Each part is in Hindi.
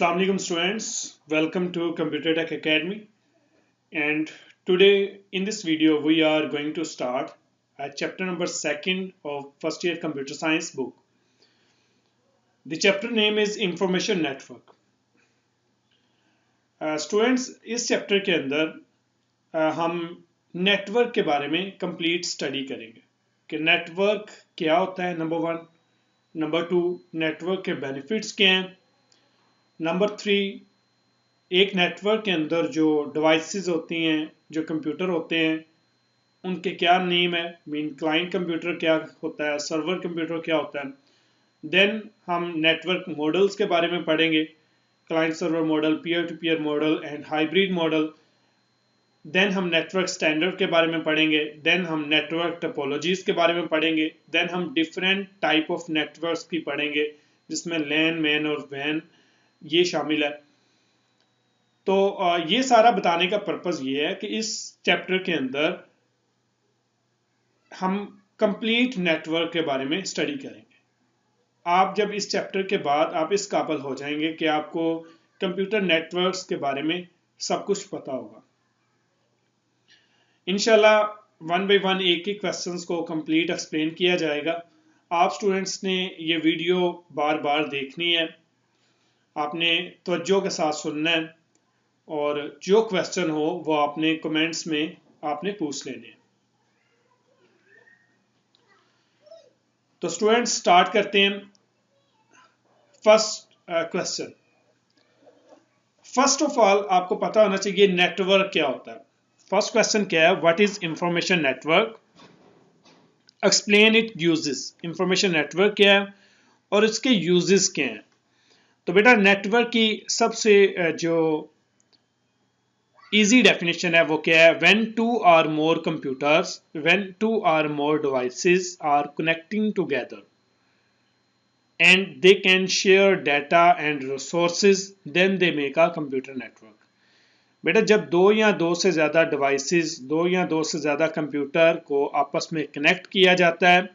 Assalamu alaikum students, welcome to Computer Tech Academy, and today in this video we are going to start chapter number 2 of first year computer science book. The chapter name is Information Network. Students, इस चैप्टर के अंदर हम नेटवर्क के बारे में कंप्लीट स्टडी करेंगे कि नेटवर्क क्या होता है, नंबर 1, नंबर 2 नेटवर्क के बेनिफिट्स क्या हैं, नंबर 3 एक नेटवर्क के अंदर जो डिवाइसेस होती हैं, जो कंप्यूटर होते हैं, उनके क्या नेम है, मीन क्लाइंट कंप्यूटर क्या होता है, सर्वर कंप्यूटर क्या होता है। देन हम नेटवर्क मॉडल्स के बारे में पढ़ेंगे, client server model, peer to peer model and hybrid model. Then हम नेटवर्क स्टैंडर्ड के बारे में पढ़ेंगे। देन हम नेटवर्क टोपोलॉजीज के बारे में पढ़ेंगे। देन हम डिफरेंट टाइप ऑफ नेटवर्क्स की पढ़ेंगे, जिसमें लैन, मैन और वैन ये शामिल है। तो ये सारा बताने का पर्पस ये है कि इस चैप्टर के अंदर हम कंप्लीट नेटवर्क के बारे में स्टडी करेंगे। आप जब इस चैप्टर के बाद आप इस काबिल हो जाएंगे कि आपको कंप्यूटर नेटवर्क्स के बारे में सब कुछ पता होगा। इंशाल्लाह 1 बाय 1 एक एक क्वेश्चंस को कंप्लीट एक्सप्लेन किया जाएगा। आप स्टूडेंट्स ने ये वीडियो बार बार देखनी है, आपने तवज्जो के साथ सुनना है और जो क्वेश्चन हो वो आपने कमेंट्स में आपने पूछ लेने हैं। तो स्टूडेंट्स स्टार्ट करते हैं। First question, first of all आपको पता होना चाहिए नेटवर्क क्या होता है। फर्स्ट क्वेश्चन क्या है, what is information network, explain it uses. Information network क्या है और इसके यूजेस क्या हैं। तो बेटा नेटवर्क की सबसे जो इजी डेफिनेशन है वो क्या है, when two or more computers, when two or more devices are connecting together and they can share data and resources, then they make a computer network. बेटा जब दो या दो से ज़्यादा डिवाइसेस, दो या दो से ज़्यादा कंप्यूटर को आपस में कनेक्ट किया जाता है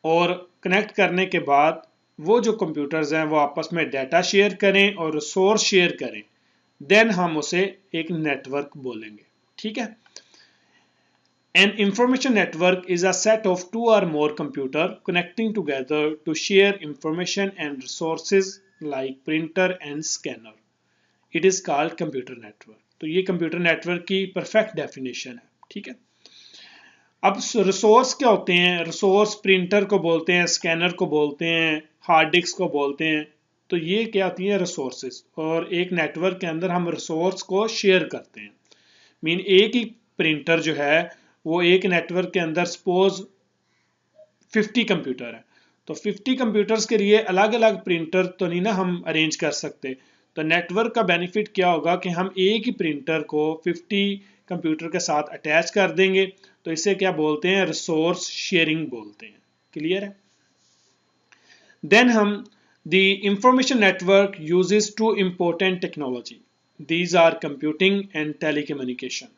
और कनेक्ट करने के बाद वो जो कंप्यूटर्स हैं वो आपस में डाटा शेयर करें और रिसोर्स शेयर करें, देन हम उसे एक नेटवर्क बोलेंगे। ठीक है। An information network is a set of two or more computers connecting together to share information and resources like printer and scanner. It is called computer network. तो ये कंप्यूटर नेटवर्क की परफेक्ट डेफिनेशन है। ठीक है। अब रिसोर्स क्या होते हैं, रिसोर्स प्रिंटर को बोलते हैं, स्कैनर को बोलते हैं, हार्ड डिस्क को बोलते हैं। तो ये क्या होती है, रिसोर्सेज। और एक नेटवर्क के अंदर हम रिसोर्स को शेयर करते हैं। मीन एक ही प्रिंटर जो है वो एक नेटवर्क के अंदर सपोज 50 कंप्यूटर है, तो 50 कंप्यूटर्स के लिए अलग अलग प्रिंटर तो नहीं ना हम अरेंज कर सकते। तो नेटवर्क का बेनिफिट क्या होगा कि हम एक ही प्रिंटर को 50 कंप्यूटर के साथ अटैच कर देंगे। तो इसे क्या बोलते हैं, रिसोर्स शेयरिंग बोलते हैं। क्लियर है। देन हम the information network uses two important technology, these are computing and telecommunication.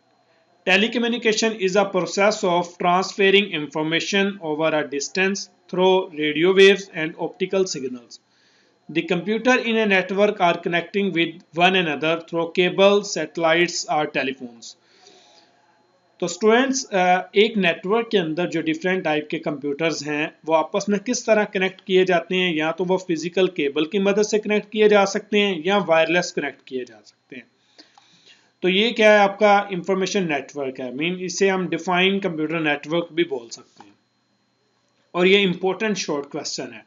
Telecommunication is a process of transferring information over a distance through radio waves and optical signals. The computer in a network are connecting with one another through cables, satellites or telephones. तो स्टूडेंट्स एक नेटवर्क के अंदर जो डिफरेंट टाइप के कंप्यूटर्स हैं वो आपस में किस तरह कनेक्ट किए जाते हैं, या तो वो फिजिकल केबल की मदद से कनेक्ट किए जा सकते हैं या वायरलेस कनेक्ट किए जा सकते हैं। तो ये क्या है, आपका इंफॉर्मेशन नेटवर्क है। मीन इसे हम डिफाइन कंप्यूटर नेटवर्क भी बोल सकते हैं। और ये इंपॉर्टेंट शॉर्ट क्वेश्चन है,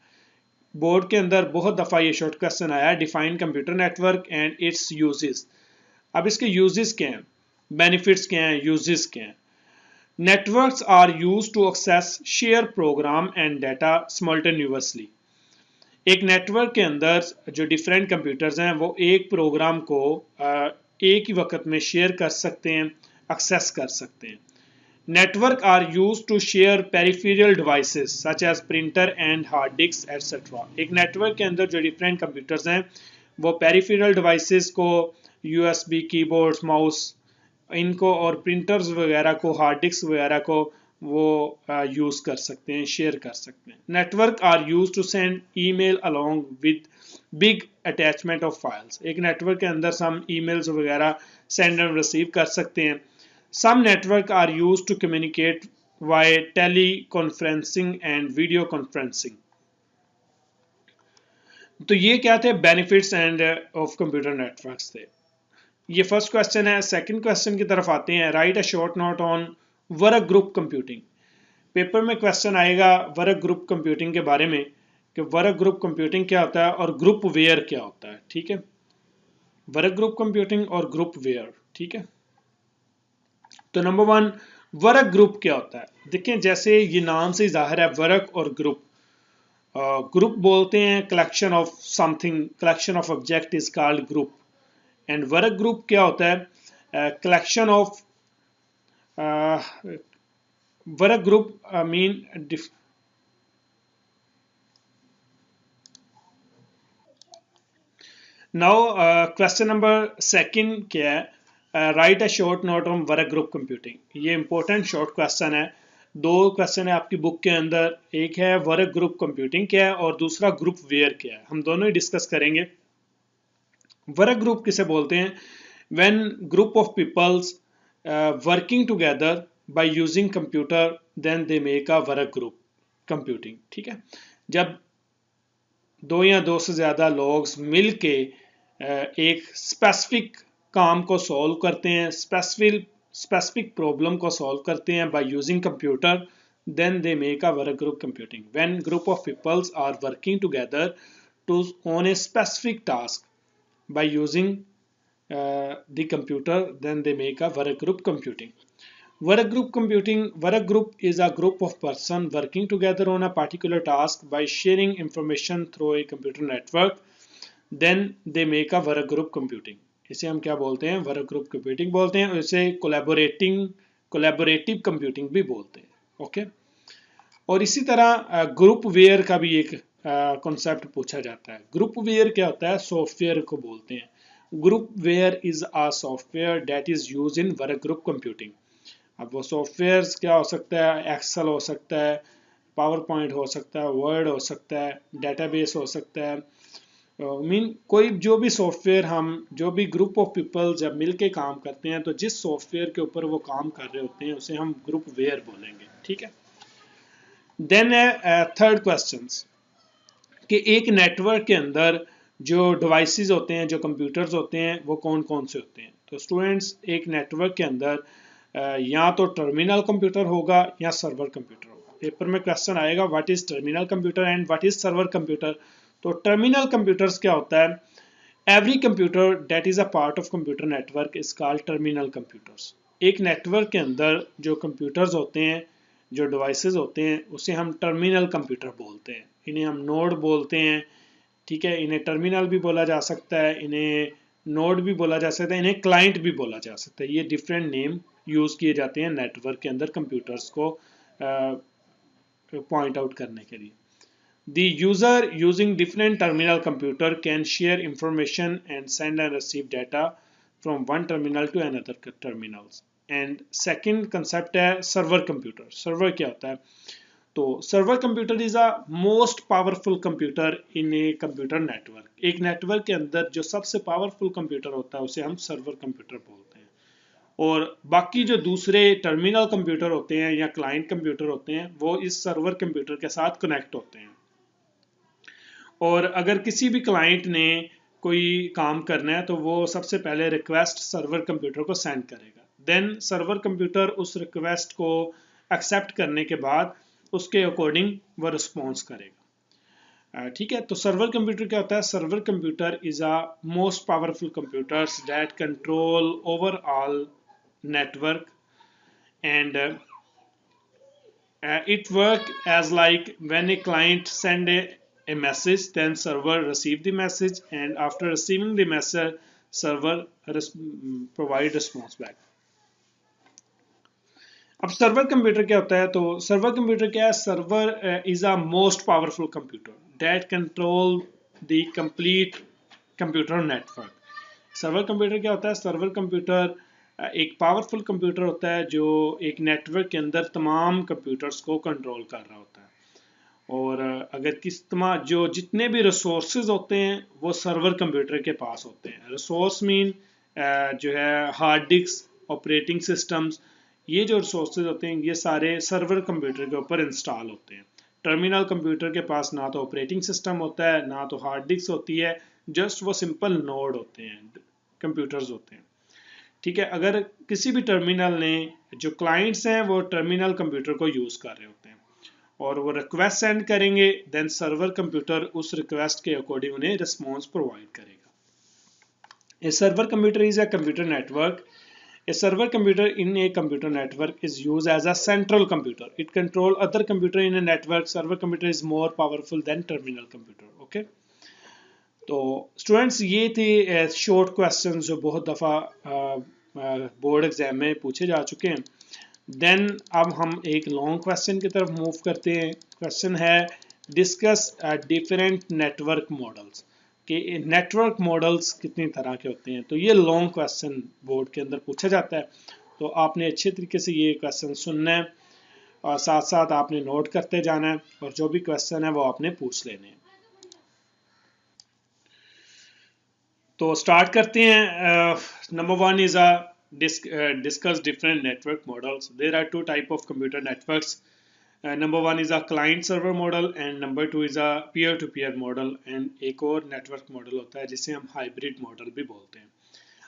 बोर्ड के अंदर बहुत दफ़ा ये शॉर्ट क्वेश्चन आया है, define computer network and it's uses. अब इसके यूजेस क्या हैं, बेनिफिट्स क्या हैं, यूजेस क्या हैं। Networks are use to access share program and data simultaneously. एक नेटवर्क के अंदर जो डिफरेंट कंप्यूटर्स हैं वो एक प्रोग्राम को एक ही वक्त में शेयर कर सकते हैं, एक्सेस कर सकते हैं। Network are use to share peripheral devices such as printer and hard disk etcetera. एक नेटवर्क के अंदर जो डिफरेंट कंप्यूटर्स हैं वो पेरिफेरल डिवाइसेस को, यूएसबी कीबोर्ड्स, माउस, इनको और प्रिंटर्स वगैरह को, हार्ड डिस्क वगैरह को वो यूज़ कर सकते हैं, शेयर कर सकते हैं। Network are use to send email along with big attachment of files. एक नेटवर्क के अंदर हम ईमेल्स वगैरह सेंड एंड रिसीव कर सकते हैं। Some network are used to communicate by teleconferencing and video conferencing. तो ये क्या थे, benefits and of computer networks थे। ये फर्स्ट क्वेश्चन है। सेकंड क्वेश्चन की तरफ आते हैं। Write a short note on work group computing. Paper में क्वेश्चन आएगा वर्क ग्रुप कंप्यूटिंग के बारे में कि वर्क ग्रुप कंप्यूटिंग क्या होता है और ग्रुप वेयर क्या होता है। ठीक है, वर्क ग्रुप कंप्यूटिंग और ग्रुप वेयर। ठीक है, तो नंबर 1, वर्क ग्रुप क्या होता है। देखें, जैसे ये नाम से जाहिर है, वर्क और ग्रुप। ग्रुप बोलते हैं collection of something, collection of object is called group. And work group क्या होता है, collection of work group mean now question number second क्या है, right a short note on work group computing. ये इंपॉर्टेंट शॉर्ट क्वेश्चन है। दो क्वेश्चन है आपकी बुक के अंदर, एक है वर्क ग्रुप कंप्यूटिंग क्या है और दूसरा ग्रुप वेयर क्या है। हम दोनों ही डिस्कस करेंगे। वर्क ग्रुप किसे बोलते हैं, when group of peoples working together by using computer then they make a work group computing. ठीक है, जब दो या दो से ज़्यादा लोग मिल के एक स्पेसिफिक काम को सॉल्व करते हैं, स्पेसिफिक प्रॉब्लम को सॉल्व करते हैं by using computer, then they make a work group computing. When group of peoples are working together to on a specific task by using the computer, then they make a work group computing. Work group computing, work group is a group of person working together on a particular task by sharing information through a computer network, then they make a work group computing. इसे हम क्या बोलते हैं, वर्क ग्रुप कंप्यूटिंग बोलते हैं। और इसे कोलैबोरेटिव कंप्यूटिंग भी बोलते हैं। ओके, और इसी तरह ग्रुप वेयर का भी एक कॉन्सेप्ट पूछा जाता है। ग्रुप वेयर क्या होता है, सॉफ्टवेयर को बोलते हैं। Groupware is a software that is use in work group computing. अब वो सॉफ्टवेयर क्या हो सकता है, एक्सेल हो सकता है, पावर पॉइंट हो सकता है, वर्ड हो सकता है, डेटाबेस हो सकता है। कोई जो भी सॉफ्टवेयर, हम जो भी ग्रुप ऑफ पीपल जब मिलके काम करते हैं, तो जिस सॉफ्टवेयर के ऊपर वो काम कर रहे होते हैं उसे हम ग्रुप वेयर बोलेंगे। ठीक है, देन है थर्ड क्वेश्चन कि एक नेटवर्क के अंदर जो डिवाइसेस होते हैं, जो कंप्यूटर्स होते हैं, वो कौन कौन से होते हैं। तो स्टूडेंट्स, एक नेटवर्क के अंदर या तो टर्मिनल कंप्यूटर होगा या सर्वर कंप्यूटर होगा। पेपर में क्वेश्चन आएगा what is terminal computer and what is server computer. तो टर्मिनल कंप्यूटर्स क्या होता है, every computer that is a part of computer network is called terminal computers. एक नेटवर्क के अंदर जो कंप्यूटर्स होते हैं, जो डिवाइसेस होते हैं, उसे हम टर्मिनल कंप्यूटर बोलते हैं। इन्हें हम नोड बोलते हैं। ठीक है, इन्हें टर्मिनल भी बोला जा सकता है, इन्हें नोड भी बोला जा सकता है, इन्हें क्लाइंट भी बोला जा सकता है। ये डिफरेंट नेम यूज़ किए जाते हैं नेटवर्क के अंदर कंप्यूटर्स को पॉइंट आउट करने के लिए। The user using different terminal computer can share information and send and receive data from one terminal to another terminals. And second concept है server computer. Server क्या होता है, तो server computer is a most powerful computer in A computer network. एक नेटवर्क के अंदर जो सबसे पावरफुल कंप्यूटर होता है उसे हम सर्वर कंप्यूटर बोलते हैं। और बाकी जो दूसरे टर्मिनल कंप्यूटर होते हैं या क्लाइंट कंप्यूटर होते हैं, वो इस सर्वर कंप्यूटर के साथ कनेक्ट होते हैं। और अगर किसी भी क्लाइंट ने कोई काम करना है तो वो सबसे पहले रिक्वेस्ट सर्वर कंप्यूटर को सेंड करेगा। देन सर्वर कंप्यूटर उस रिक्वेस्ट को एक्सेप्ट करने के बाद उसके अकॉर्डिंग वो रिस्पॉन्स करेगा। ठीक है, तो सर्वर कंप्यूटर क्या होता है, server computer is a most powerful computers that control over all network and it work as like when a client send a message, then server receive the message, and after receiving the message server provide response back. अब सर्वर कंप्यूटर क्या होता है, तो सर्वर कंप्यूटर क्या है, server is a most powerful computer that control the complete computer network. Server computer क्या होता है, सर्वर कंप्यूटर एक पावरफुल कंप्यूटर होता है जो एक नेटवर्क के अंदर तमाम कंप्यूटर्स को कंट्रोल कर रहा होता है। और अगर जो जितने भी रिसोर्सेज होते हैं वो सर्वर कंप्यूटर के पास होते हैं। रिसोर्स मीन जो है हार्ड डिस्क, ऑपरेटिंग सिस्टम्स, ये जो रिसोर्सेज होते हैं ये सारे सर्वर कंप्यूटर के ऊपर इंस्टॉल होते हैं। टर्मिनल कंप्यूटर के पास ना तो ऑपरेटिंग सिस्टम होता है ना तो हार्ड डिस्क होती है, जस्ट वो सिंपल नोड होते हैं, कंप्यूटर्स होते हैं। ठीक है, अगर किसी भी टर्मिनल ने, जो क्लाइंट्स हैं वो टर्मिनल कंप्यूटर को यूज़ कर रहे होते हैं और वो रिक्वेस्ट सेंड करेंगे, देन सर्वर कंप्यूटर उस रिक्वेस्ट के अकॉर्डिंग उन्हें रिस्पॉन्स प्रोवाइड करेगा। A server computer is a computer network. A server computer in a computer network is used as a central computer. It controls other computer in a network. Server computer is more powerful than terminal computer. Okay. तो स्टूडेंट्स ये थे शॉर्ट क्वेश्चंस जो बहुत दफ़ा बोर्ड एग्जाम में पूछे जा चुके हैं। देन अब हम एक लॉन्ग क्वेश्चन की तरफ मूव करते हैं। क्वेश्चन है डिस्कस डिफरेंट नेटवर्क मॉडल्स, कि नेटवर्क मॉडल्स कितनी तरह के होते हैं। तो ये लॉन्ग क्वेश्चन बोर्ड के अंदर पूछा जाता है, तो आपने अच्छे तरीके से ये क्वेश्चन सुनना है और साथ साथ आपने नोट करते जाना है और जो भी क्वेश्चन है वो आपने पूछ लेने हैं। तो स्टार्ट करते हैं। Number one is a discuss different network models. There are two type of computer networks. Number one is a client server model and number two is a peer to peer model, and एक और नेटवर्क मॉडल होता है जिसे हम हाइब्रिड मॉडल भी बोलते हैं।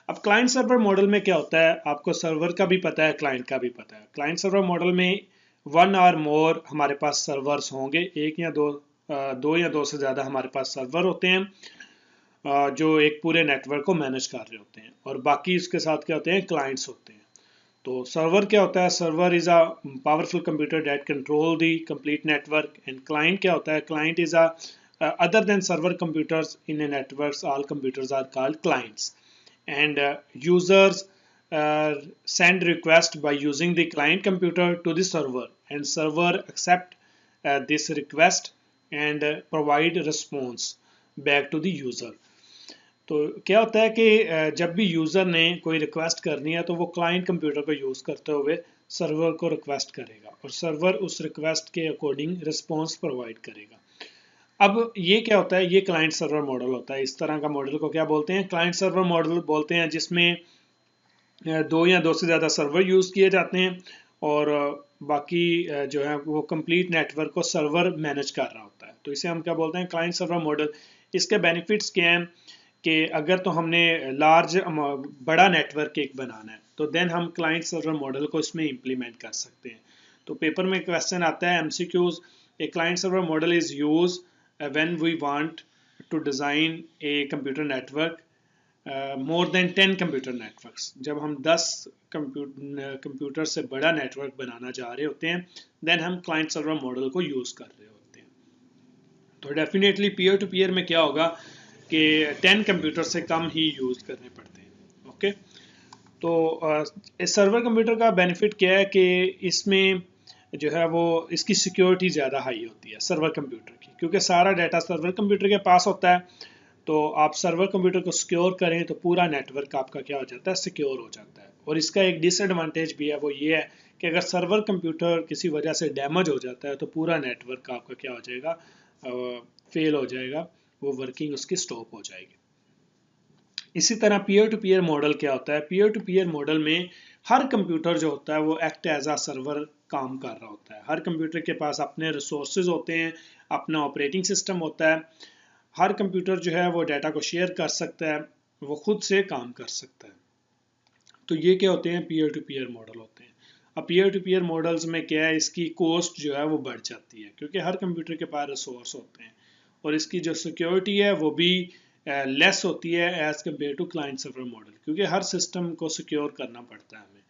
अब क्लाइंट सर्वर मॉडल में क्या होता है, आपको सर्वर का भी पता है, क्लाइंट का भी पता है। क्लाइंट सर्वर मॉडल में वन और मोर हमारे पास सर्वर्स होंगे, एक या दो या दो से ज़्यादा हमारे पास सर्वर होते हैं जो एक पूरे नेटवर्क को मैनेज कर रहे होते हैं, और बाकी इसके साथ क्या होते हैं, क्लाइंट्स होते हैं। तो सर्वर क्या होता है, server is a powerful computer that control the complete network, and client क्या होता है, client is a other than server computers in a networks, all computers are called clients, and users send request by using the client computer to the server, and server accept this request and provide response back to the user। तो क्या होता है कि जब भी यूज़र ने कोई रिक्वेस्ट करनी है तो वो क्लाइंट कंप्यूटर को यूज़ करते हुए सर्वर को रिक्वेस्ट करेगा और सर्वर उस रिक्वेस्ट के अकॉर्डिंग रिस्पॉन्स प्रोवाइड करेगा। अब ये क्या होता है, ये क्लाइंट सर्वर मॉडल होता है। इस तरह का मॉडल को क्या बोलते हैं, क्लाइंट सर्वर मॉडल बोलते हैं, जिसमें दो या दो से ज़्यादा सर्वर यूज़ किए जाते हैं और बाकी जो है वो कंप्लीट नेटवर्क को सर्वर मैनेज कर रहा होता है। तो इसे हम क्या बोलते हैं, क्लाइंट सर्वर मॉडल। इसके बेनिफिट्स क्या हैं कि अगर तो हमने बड़ा नेटवर्क एक बनाना है तो देन हम क्लाइंट सर्वर मॉडल को इसमें इम्प्लीमेंट कर सकते हैं। तो पेपर में क्वेश्चन आता है MCQs, a client server model is use when we want to design a computer network more then 10 computer networks. जब हम 10 कंप्यूटर से बड़ा नेटवर्क बनाना चाह रहे होते हैं देन हम क्लाइंट सर्वर मॉडल को यूज़ कर रहे होते हैं। तो डेफिनेटली पीयर टू पीयर में क्या होगा कि 10 कंप्यूटर से कम ही यूज़ करने पड़ते हैं। ओके, तो सर्वर कंप्यूटर का बेनिफिट क्या है कि इसमें जो है वो इसकी सिक्योरिटी ज़्यादा हाई होती है सर्वर कंप्यूटर की, क्योंकि सारा डाटा सर्वर कंप्यूटर के पास होता है। तो आप सर्वर कंप्यूटर को सिक्योर करें तो पूरा नेटवर्क आपका क्या हो जाता है, सिक्योर हो जाता है। और इसका एक डिसएडवांटेज भी है, वो ये है कि अगर सर्वर कंप्यूटर किसी वजह से डैमेज हो जाता है तो पूरा नेटवर्क आपका क्या हो जाएगा, फेल हो जाएगा, वो वर्किंग उसकी स्टॉप हो जाएगी। इसी तरह पीयर टू पीयर मॉडल क्या होता है, पीयर टू पीयर मॉडल में हर कंप्यूटर जो होता है वो एक्ट एज आ सर्वर काम कर रहा होता है। हर कंप्यूटर के पास अपने रिसोर्सेज होते हैं, अपना ऑपरेटिंग सिस्टम होता है। हर कंप्यूटर जो है वो डाटा को शेयर कर सकता है, वो खुद से काम कर सकता है। तो ये क्या होते हैं, पीयर टू पीयर मॉडल होते हैं। अब पीयर टू पीयर मॉडल्स में क्या है, इसकी कॉस्ट जो है वो बढ़ जाती है क्योंकि हर कंप्यूटर के पास रिसोर्स होते हैं, और इसकी जो सिक्योरिटी है वो भी लेस होती है as compare to client server model, क्योंकि हर सिस्टम को सिक्योर करना पड़ता है हमें।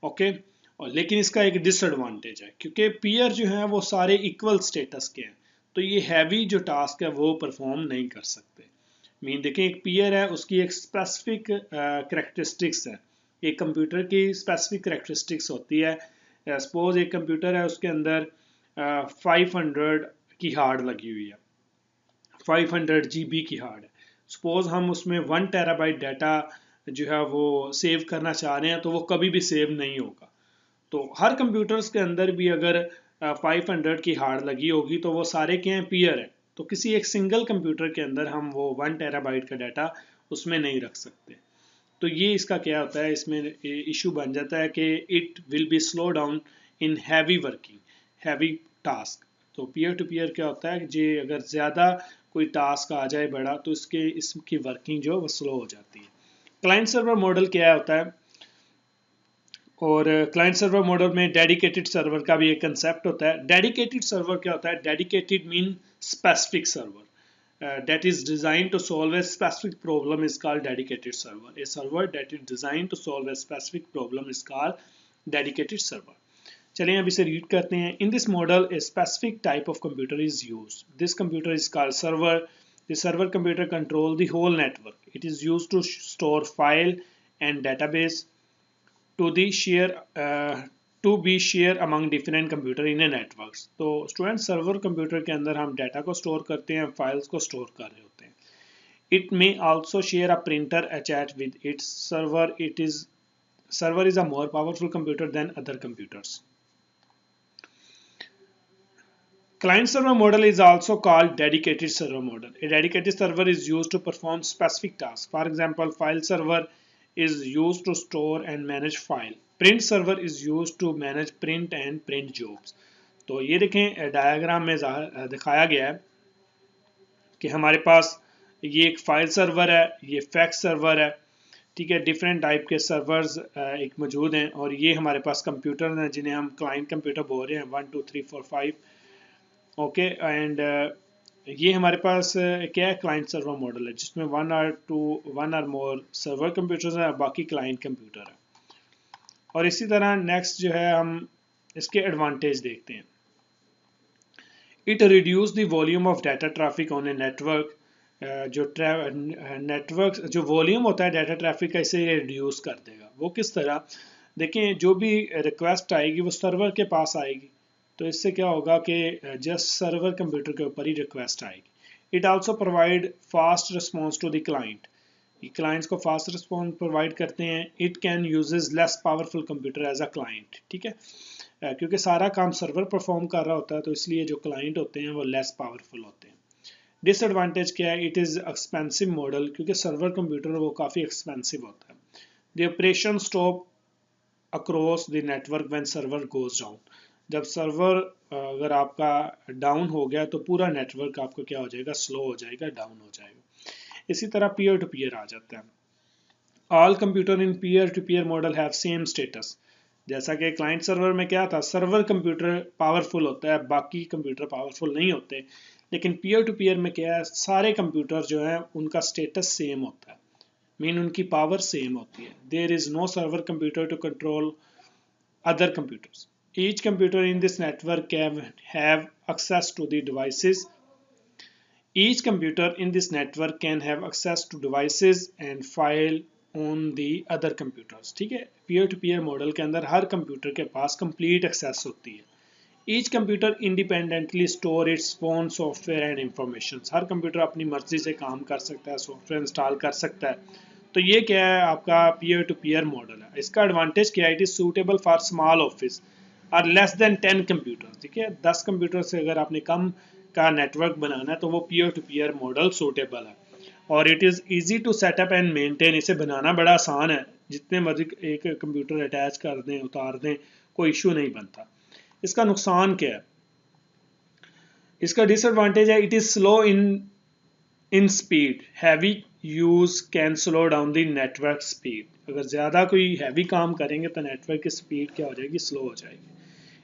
ओके, और लेकिन इसका एक डिसएडवांटेज है क्योंकि पीयर जो है वो सारे इक्वल स्टेटस के हैं, तो ये हैवी जो टास्क है वो परफॉर्म नहीं कर सकते। मीन देखें, एक पीयर है, उसकी एक स्पेसिफिक करेक्टरिस्टिक्स है, एक कंप्यूटर की स्पेसिफिक करेक्टरिस्टिक्स होती है। सपोज एक कंप्यूटर है, उसके अंदर 500 की हार्ड लगी हुई है, 500 GB की हार्ड है। सपोज हम उसमें 1 टेराबाइट डाटा जो है वो सेव करना चाह रहे हैं तो वो कभी भी सेव नहीं होगा। तो हर कंप्यूटर्स के अंदर भी अगर 500 की हार्ड लगी होगी तो वो सारे क्या हैं, पीयर है। तो किसी एक सिंगल कंप्यूटर के अंदर हम वो 1 टेराबाइट का डाटा उसमें नहीं रख सकते। तो ये इसका क्या होता है, इसमें इशू बन जाता है कि it will be slow down in heavy working, heavy task. तो पीयर टू पीयर क्या होता है कि जे अगर ज़्यादा कोई टास्क आ जाए बड़ा तो इसकी वर्किंग जो है वो स्लो हो जाती है। क्लाइंट सर्वर मॉडल क्या होता है, और क्लाइंट सर्वर मॉडल में डेडिकेटेड सर्वर का भी एक कंसेप्ट होता है। डेडिकेटेड सर्वर क्या होता है, dedicated mean specific server that is designed to solve a specific problem is called dedicated server. A server that is designed to solve a specific problem is called dedicated server. चलिए अब इसे रीड करते हैं। In this model, a specific type of computer is used. This computer is called server. The server computer control the whole network. It is used to store file and database to the share to be share among different computer in a network. तो स्टूडेंट सर्वर कंप्यूटर के अंदर हम डाटा को स्टोर करते हैं, फाइल्स को स्टोर कर रहे होते हैं। It may also share a printer attached with its server. Server is a more powerful computer than other computers. Client server model is also called dedicated server model. A dedicated server is used to perform specific tasks. For example, file server is used to store and manage file. Print server is used to manage print and print jobs. तो ये देखें डायग्राम में दिखाया गया है कि हमारे पास ये एक फाइल सर्वर है, ये फैक्स सर्वर है, ठीक है। डिफरेंट टाइप के सर्वर्स एक मौजूद हैं और ये हमारे पास कंप्यूटर हैं जिन्हें हम क्लाइंट कंप्यूटर बोल रहे हैं, 1 2 3 4 5, ओके। एंड ये हमारे पास क्या है, क्लाइंट सर्वर मॉडल है जिसमें one or more server computers हैं, बाकी क्लाइंट कंप्यूटर है। और इसी तरह नेक्स्ट जो है हम इसके एडवांटेज देखते हैं। It reduce the volume of data traffic on a network. जो नेटवर्क जो वॉल्यूम होता है डाटा ट्रैफिक का, इसे रिड्यूस कर देगा। वो किस तरह, देखें जो भी रिक्वेस्ट आएगी वो सर्वर के पास आएगी, तो इससे क्या होगा कि जस्ट सर्वर कंप्यूटर के ऊपर ही रिक्वेस्ट आएगी। It also provide fast response to the client. ये क्लाइंट्स को फास्ट रिस्पॉन्स प्रोवाइड करते हैं। It can uses less powerful computer as a client, ठीक है, क्योंकि सारा काम सर्वर परफॉर्म कर रहा होता है तो इसलिए जो क्लाइंट होते हैं वो लेस पावरफुल होते हैं। डिसएडवांटेज क्या है, इट इज़ एक्सपेंसिव मॉडल, क्योंकि सर्वर कंप्यूटर वो काफ़ी एक्सपेंसिव होता है। The operation stop across the network when server goes down. जब सर्वर अगर आपका डाउन हो गया तो पूरा नेटवर्क आपका क्या हो जाएगा, स्लो हो जाएगा, डाउन हो जाएगा। इसी तरह पीयर टू पीयर आ जाता है। All computer in peer to peer model have same status. जैसा कि क्लाइंट सर्वर में क्या था, सर्वर कंप्यूटर पावरफुल होता है, बाकी कंप्यूटर पावरफुल नहीं होते। लेकिन पीयर टू पीयर में क्या है, सारे कंप्यूटर जो हैं उनका स्टेटस सेम होता है, मीन उनकी पावर सेम होती है। There is no server computer to control other computers. Each computer in this network can have access to the devices. Each computer in this network can have access to devices and file on the other computers, ठीक है। पीयर टू पीयर मॉडल के अंदर हर कंप्यूटर के पास कंप्लीट एक्सेस होती है। Each computer independently store its own software and information. Her computer अपनी मर्जी से काम कर सकता है, सॉफ्टवेयर इंस्टॉल कर सकता है। तो ये क्या है, आपका पीयर टू पीयर मॉडल है। इसका एडवांटेज क्या है, it is suitable for small office और लेस देन 10 कंप्यूटर, ठीक है। 10 कंप्यूटर से अगर आपने कम का नेटवर्क बनाना है तो वो peer to peer model suitable है। और it is easy to set up and maintain. इसे बनाना बड़ा आसान है, जितने मर्जी एक कंप्यूटर अटैच कर दें, उतार दें, कोई इशू नहीं बनता। इसका नुकसान क्या है, इसका डिसएडवांटेज है, it is slow in speed. Heavy use can slow down the network speed. अगर ज़्यादा कोई हैवी काम करेंगे तो नेटवर्क की स्पीड क्या हो जाएगी, स्लो हो जाएगी।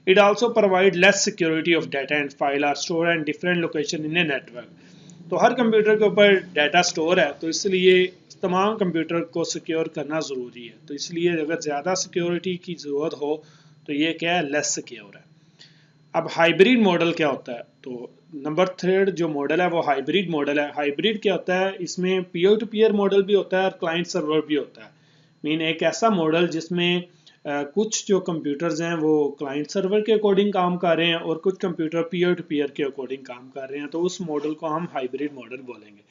It also provide less security of data and file are store and different location in a network. तो हर कंप्यूटर के ऊपर डाटा स्टोर है, तो इसलिए तमाम कंप्यूटर को सिक्योर करना ज़रूरी है। तो इसलिए अगर ज़्यादा सिक्योरिटी की ज़रूरत हो तो ये क्या है, लेस सिक्योर है। अब हाइब्रिड मॉडल क्या होता है, तो नंबर 3 जो मॉडल है वो हाइब्रिड मॉडल है। हाइब्रिड क्या होता है, इसमें पीयर टू पीयर मॉडल भी होता है और क्लाइंट सर्वर भी होता है। मीन एक ऐसा मॉडल जिसमें कुछ जो कंप्यूटर्स हैं वो क्लाइंट सर्वर के अकॉर्डिंग काम कर रहे हैं और कुछ कंप्यूटर पीयर टू पीयर के अकॉर्डिंग काम कर रहे हैं, तो उस मॉडल को हम हाइब्रिड मॉडल बोलेंगे।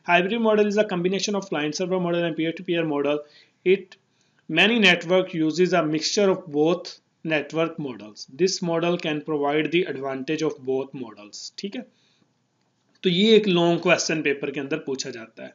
Hybrid model is a combination of client server model and peer to peer model. It many network uses a mixture of both network models. This model can provide the advantage of both models. ठीक है, तो ये एक लॉन्ग क्वेश्चन पेपर के अंदर पूछा जाता है।